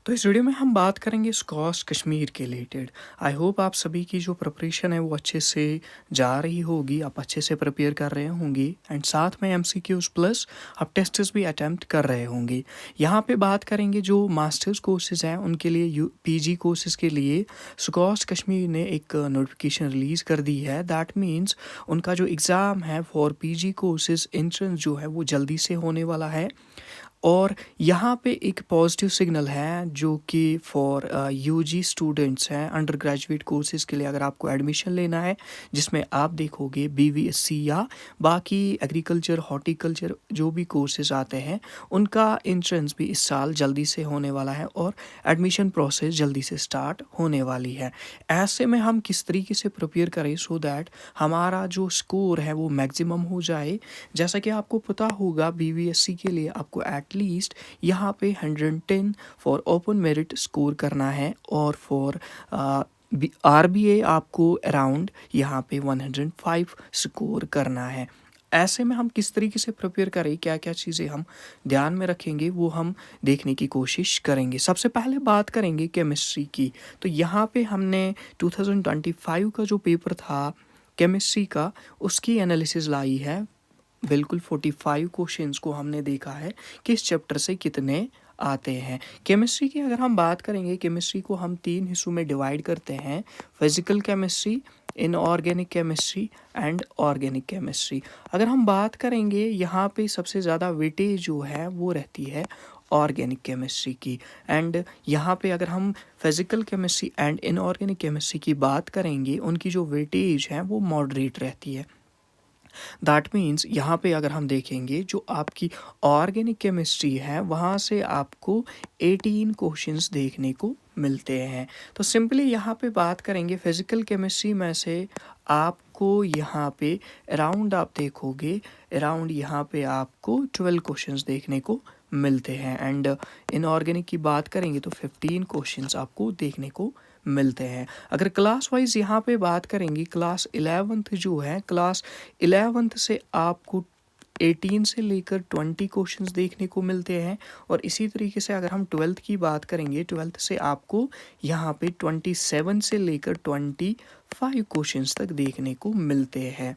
तो इस वीडियो में हम बात करेंगे स्कॉश कश्मीर के रिलेटेड। आई होप आप सभी की जो प्रिपरेशन है वो अच्छे से जा रही होगी, आप अच्छे से प्रिपेयर कर रहे होंगे एंड साथ में एमसीक्यूज प्लस आप टेस्ट्स भी अटेम्प्ट कर रहे होंगे। यहाँ पे बात करेंगे जो मास्टर्स कोर्सेज हैं उनके लिए पीजी कोर्सेज के लिए स्कॉश कश्मीर ने एक नोटिफिकेशन रिलीज़ कर दी है। दैट मीन्स उनका जो एग्ज़ाम है फॉर पीजी कोर्सेज एंट्रेंस जो है वो जल्दी से होने वाला है। और यहाँ पे एक पॉजिटिव सिग्नल है जो कि फॉर यूजी स्टूडेंट्स हैं, अंडर ग्रेजुएट कोर्सेज के लिए अगर आपको एडमिशन लेना है जिसमें आप देखोगे बीवीएससी या बाकी एग्रीकल्चर हॉर्टिकल्चर जो भी कोर्सेज आते हैं उनका एंट्रेंस भी इस साल जल्दी से होने वाला है और एडमिशन प्रोसेस जल्दी से स्टार्ट होने वाली है। ऐसे में हम किस तरीके से प्रिपेयर करें सो दैट हमारा जो स्कोर है वो मैक्सिमम हो जाए। जैसा कि आपको पता होगा बीवीएससी के लिए आपको एटलीस्ट यहाँ पे 110 फॉर ओपन मेरिट स्कोर करना है और फॉर आरबीए आपको अराउंड यहाँ पे 105 स्कोर करना है। ऐसे में हम किस तरीके से प्रिपेयर करें, क्या क्या चीज़ें हम ध्यान में रखेंगे वो हम देखने की कोशिश करेंगे। सबसे पहले बात करेंगे केमिस्ट्री की। तो यहाँ पे हमने 2025 का जो पेपर था केमिस्ट्री का उसकी एनालिसिस लाई है। बिल्कुल 45 क्वेश्चंस को हमने देखा है कि इस चैप्टर से कितने आते हैं। केमिस्ट्री की अगर हम बात करेंगे, केमिस्ट्री को हम 3 हिस्सों में डिवाइड करते हैं, physical chemistry, inorganic chemistry and organic chemistry. अगर हम बात करेंगे यहाँ पे सबसे ज़्यादा वेटेज जो है वो रहती है ऑर्गेनिक केमिस्ट्री की। एंड यहाँ पे अगर हम physical chemistry and inorganic chemistry की बात करेंगे उनकी जो वेटेज है वो मॉडरेट रहती है। दैट मीन्स यहाँ पे अगर हम देखेंगे जो आपकी ऑर्गेनिक केमिस्ट्री है वहाँ से आपको 18 क्वेश्चंस देखने को मिलते हैं। तो सिंपली यहाँ पे बात करेंगे फिजिकल केमिस्ट्री में से आपको यहाँ पे अराउंड आप देखोगे अराउंड यहाँ पे आपको 12 क्वेश्चंस देखने को मिलते हैं। एंड इनऑर्गेनिक की बात करेंगे तो 15 क्वेश्चंस आपको देखने को मिलते हैं। अगर क्लास वाइज यहाँ पे बात करेंगे क्लास 11th जो है, क्लास 11th से आपको 18 से लेकर 20 क्वेश्चंस देखने को मिलते हैं। और इसी तरीके से अगर हम 12th की बात करेंगे 12th से आपको यहाँ पे 27 से लेकर 25 क्वेश्चंस तक देखने को मिलते हैं।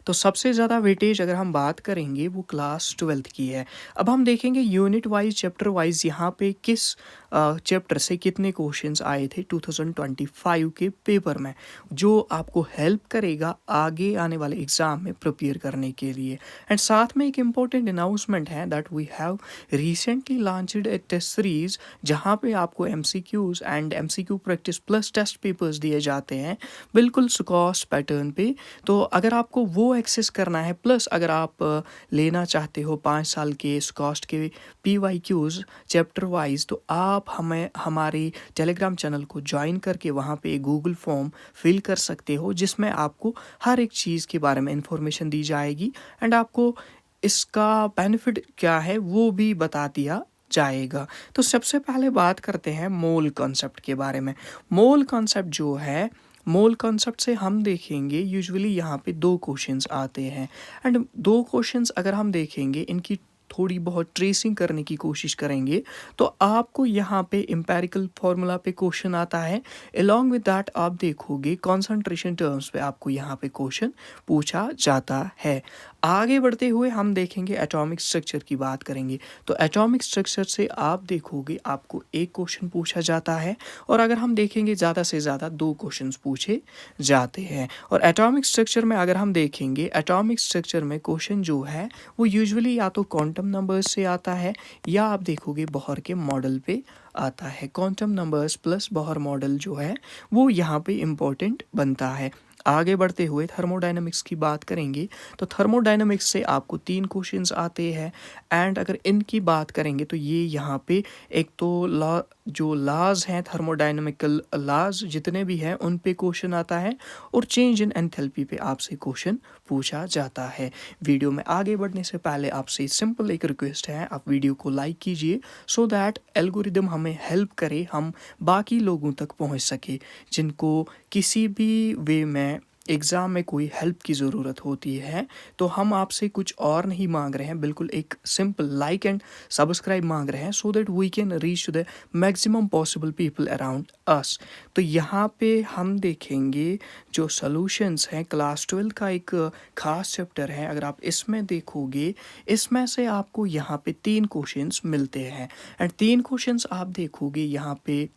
तो सबसे ज़्यादा वेटेज अगर हम बात करेंगे वो क्लास 12th की है। अब हम देखेंगे यूनिट वाइज चैप्टर वाइज यहाँ पे किस चैप्टर से कितने क्वेश्चंस आए थे 2025 के पेपर में, जो आपको हेल्प करेगा आगे आने वाले एग्ज़ाम में प्रिपेयर करने के लिए। एंड साथ में एक इम्पॉर्टेंट अनाउंसमेंट है that we have recently launched a test series जहाँ पे आपको MCQs and MCQ practice plus test papers दिए जाते हैं बिल्कुल स्कॉश पैटर्न पे। तो अगर आपको वो एक्सेस करना है प्लस अगर आप लेना चाहते हो 5 साल के स्कॉस्ट के PYQs चैप्टर वाइज तो आप हमें हमारे टेलीग्राम चैनल को ज्वाइन करके वहाँ पे गूगल फॉर्म फिल कर सकते हो जिसमें आपको हर एक चीज़ के बारे में इंफॉर्मेशन दी जाएगी एंड आपको इसका बेनिफिट क्या है वो भी बता दिया जाएगा। तो सबसे पहले बात करते हैं मोल कॉन्सेप्ट के बारे में। मोल कॉन्सेप्ट जो है, मोल कॉन्सेप्ट से हम देखेंगे यूजुअली यहाँ पे 2 क्वेश्चंस आते हैं एंड 2 क्वेश्चंस अगर हम देखेंगे इनकी थोड़ी बहुत ट्रेसिंग करने की कोशिश करेंगे तो आपको यहाँ पे एम्पेरिकल फार्मूला पे क्वेश्चन आता है। अलॉन्ग विद दैट आप देखोगे कॉन्सेंट्रेशन टर्म्स पे आपको यहाँ पे क्वेश्चन पूछा जाता है। आगे बढ़ते हुए हम देखेंगे एटॉमिक स्ट्रक्चर की बात करेंगे। तो एटॉमिक स्ट्रक्चर से आप देखोगे आपको एक क्वेश्चन पूछा जाता है और अगर हम देखेंगे ज़्यादा से ज़्यादा 2 क्वेश्चन पूछे जाते हैं। और एटॉमिक स्ट्रक्चर में अगर हम देखेंगे एटॉमिक स्ट्रक्चर में क्वेश्चन जो है वो यूजुअली या तो क्वांटम नंबर्स से आता है या आप देखोगे बोहर के मॉडल पे आता है। Quantum numbers plus Bohr model जो है वो यहाँ पे इम्पोर्टेंट बनता है। आगे बढ़ते हुए थर्मोडायनामिक्स की बात करेंगे तो थर्मोडायनामिक्स से आपको 3 क्वेश्चंस आते हैं एंड अगर इनकी बात करेंगे तो ये यहाँ पे एक तो लॉ जो लॉज हैं थर्मोडायनामिकल लॉज जितने भी हैं उन पे क्वेश्चन आता है और चेंज इन एंथैल्पी पे आपसे क्वेश्चन पूछा जाता है। वीडियो में आगे बढ़ने से पहले आपसे सिंपल एक रिक्वेस्ट है, आप वीडियो को लाइक कीजिए सो दैट एल्गोरिदम हमें हेल्प करे, हम बाकी लोगों तक पहुंच सके जिनको किसी भी वे में एग्ज़ाम में कोई हेल्प की ज़रूरत होती है तो हम आपसे कुछ और नहीं मांग रहे हैं, बिल्कुल एक सिंपल लाइक एंड सब्सक्राइब मांग रहे हैं so that we can reach the maximum possible people around us. तो यहाँ पे हम देखेंगे जो सॉल्यूशंस हैं, क्लास 12 का एक ख़ास चैप्टर है। अगर आप इसमें देखोगे, इसमें से आपको यहाँ पे 3 क्वेश्चंस मिलते हैं एंड 3 क्वेश्चंस आप देखोगे यहाँ पे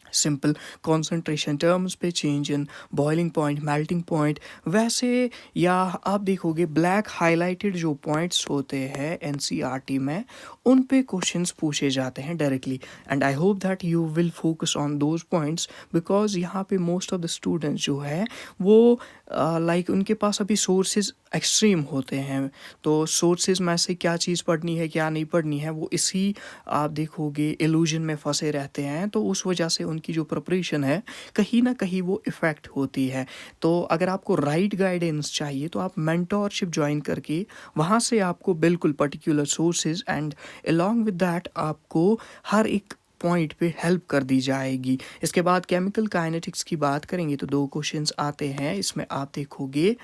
सिंपल कॉन्सेंट्रेशन टर्म्स पे, change in boiling point, melting point, वैसे या आप देखोगे ब्लैक हाईलाइटेड जो पॉइंट्स होते हैं एनसीईआरटी में, उन पे क्वेश्चंस पूछे जाते हैं directly and I hope that you will focus on those points because यहाँ पे मोस्ट ऑफ द स्टूडेंट्स जो है वो लाइक उनके पास अभी सोर्सेज एक्सट्रीम होते हैं, तो सोर्सेज में से क्या चीज़ पढ़नी है क्या नहीं पढ़नी है वो इसी आप देखोगे इल्यूजन में फंसे रहते हैं, तो उस वजह से उनकी जो प्रिपरेशन है कहीं ना कहीं वो इफ़ेक्ट होती है। तो अगर आपको राइट गाइडेंस चाहिए तो आप मेंटोरशिप ज्वाइन करके वहाँ से आपको बिल्कुल particular sources and along with that आपको हर एक पॉइंट पे हेल्प कर दी जाएगी। इसके बाद केमिकल काइनेटिक्स की बात करेंगे तो 2 क्वेश्चंस आते हैं। इसमें आप देखोगे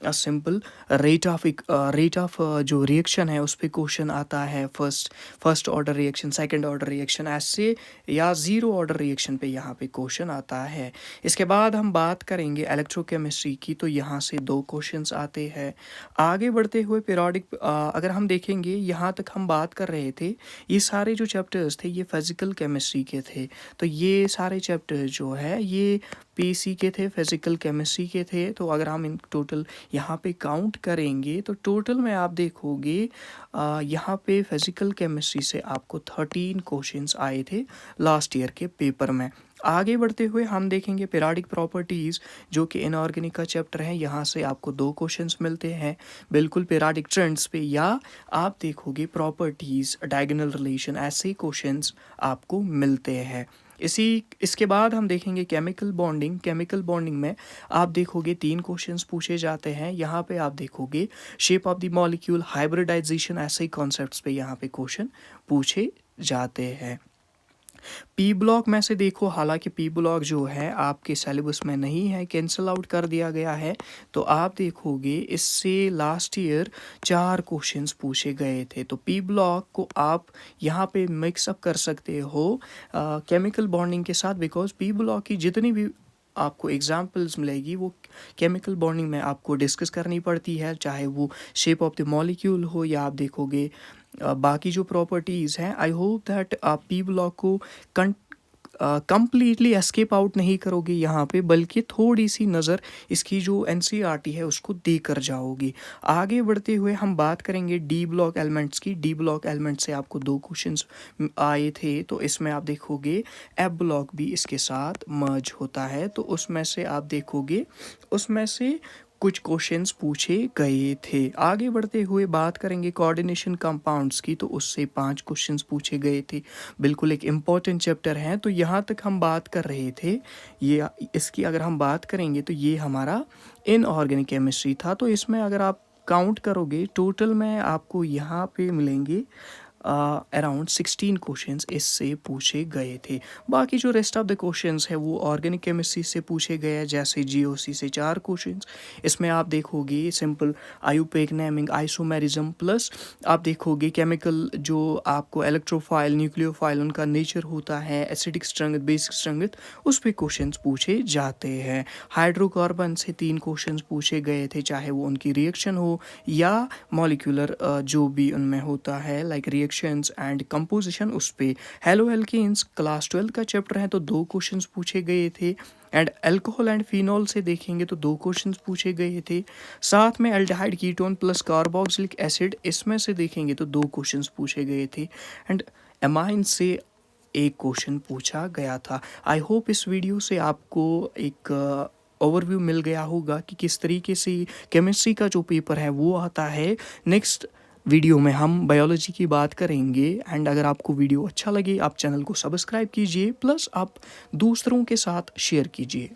सिंपल रेट ऑफ जो रिएक्शन है उस पे क्वेश्चन आता है, first order reaction, second order reaction ऐसे, या ज़ीरो ऑर्डर रिएक्शन पे यहाँ पे क्वेश्चन आता है। इसके बाद हम बात करेंगे इलेक्ट्रोकेमिस्ट्री की, तो यहाँ से 2 क्वेश्चंस आते हैं। आगे बढ़ते हुए पीरियोडिक अगर हम देखेंगे, यहाँ तक हम बात कर रहे थे ये सारे जो चैप्टर्स थे ये फिज़िकल केमिस्ट्री के थे, तो ये सारे चैप्टर्स जो है ये पीसी के थे, फिज़िकल केमिस्ट्री के थे। तो अगर हम इन टोटल यहाँ पे काउंट करेंगे तो टोटल में आप देखोगे यहाँ पे फिज़िकल केमिस्ट्री से आपको 13 क्वेश्चंस आए थे लास्ट ईयर के पेपर में। आगे बढ़ते हुए हम देखेंगे पीरियोडिक प्रॉपर्टीज़ जो कि इनऑर्गेनिक का चैप्टर है, यहाँ से आपको 2 क्वेश्चंस मिलते हैं बिल्कुल पीरियोडिक ट्रेंड्स पे, या आप देखोगे प्रॉपर्टीज़, डायगोनल रिलेशन, ऐसे क्वेश्चंस आपको मिलते हैं। इसके बाद हम देखेंगे केमिकल बॉन्डिंग में आप देखोगे 3 क्वेश्चंस पूछे जाते हैं। यहाँ पे आप देखोगे shape of the molecule, hybridisation, ऐसे कॉन्सेप्ट्स पे यहाँ पे क्वेश्चन पूछे जाते हैं। पी ब्लॉक में से देखो, हालांकि पी ब्लॉक जो है आपके सिलेबस में नहीं है, कैंसिल आउट कर दिया गया है, तो आप देखोगे इससे लास्ट ईयर 4 क्वेश्चंस पूछे गए थे। तो पी ब्लॉक को आप यहाँ पे मिक्सअप कर सकते हो केमिकल बॉन्डिंग के साथ, बिकॉज पी ब्लॉक की जितनी भी आपको एग्जाम्पल्स मिलेगी वो केमिकल बॉन्डिंग में आपको डिस्कस करनी पड़ती है, चाहे वो शेप ऑफ द मॉलिक्यूल हो या आप देखोगे बाकी जो प्रॉपर्टीज़ हैं। आई होप दैट आप पी ब्लॉक को कंप्लीटली एस्केप आउट नहीं करोगे यहाँ पे, बल्कि थोड़ी सी नज़र इसकी जो एनसीईआरटी है उसको देकर जाओगे। आगे बढ़ते हुए हम बात करेंगे डी ब्लॉक एलिमेंट्स की। डी ब्लॉक एलिमेंट से आपको 2 क्वेश्चंस आए थे, तो इसमें आप देखोगे एफ ब्लॉक भी इसके साथ मर्ज होता है, तो उसमें से आप देखोगे उसमें से कुछ क्वेश्चंस पूछे गए थे। आगे बढ़ते हुए बात करेंगे कोऑर्डिनेशन कंपाउंड्स की, तो उससे 5 क्वेश्चंस पूछे गए थे, बिल्कुल एक इम्पॉर्टेंट चैप्टर है। तो यहाँ तक हम बात कर रहे थे, ये इसकी अगर हम बात करेंगे तो ये हमारा इनऑर्गेनिक केमिस्ट्री था। तो इसमें अगर आप काउंट करोगे टोटल में आपको यहाँ पे मिलेंगे अराउंड 16 क्वेश्चंस इससे पूछे गए थे। बाकी जो रेस्ट ऑफ द क्वेश्चंस है वो ऑर्गेनिक केमिस्ट्री से पूछे गए हैं, जैसे जीओसी से 4 क्वेश्चंस। इसमें आप देखोगे simple IUPAC naming, isomerism, plus आप देखोगे केमिकल जो आपको इलेक्ट्रोफाइल, न्यूक्लियोफाइल, उनका नेचर होता है, एसिडिक स्ट्रेंथ, बेसिक स्ट्रेंथ, उस पर क्वेश्चंस पूछे जाते हैं। हाइड्रोकार्बन से 3 क्वेश्चंस पूछे गए थे, चाहे वो उनकी रिएक्शन हो या मॉलिक्यूलर जो भी उनमें होता है लाइक रिएक्शंस एंड कंपोजिशन, उस पे। हेलो एल्केन्स क्लास 12 का चैप्टर है, तो 2 क्वेश्चंस पूछे गए थे। एंड अल्कोहल एंड फिनॉल से देखेंगे तो 2 क्वेश्चंस पूछे गए थे। साथ में aldehyde ketone plus carboxylic acid, इसमें से देखेंगे तो 2 क्वेश्चंस पूछे गए थे। एंड एमाइन से 1 क्वेश्चन पूछा गया था। आई होप इस वीडियो से आपको एक ओवरव्यू मिल गया होगा कि किस तरीके से केमिस्ट्री का जो पेपर है वो आता है। नेक्स्ट वीडियो में हम बायोलॉजी की बात करेंगे। एंड अगर आपको वीडियो अच्छा लगे आप चैनल को सब्सक्राइब कीजिए, प्लस आप दूसरों के साथ शेयर कीजिए।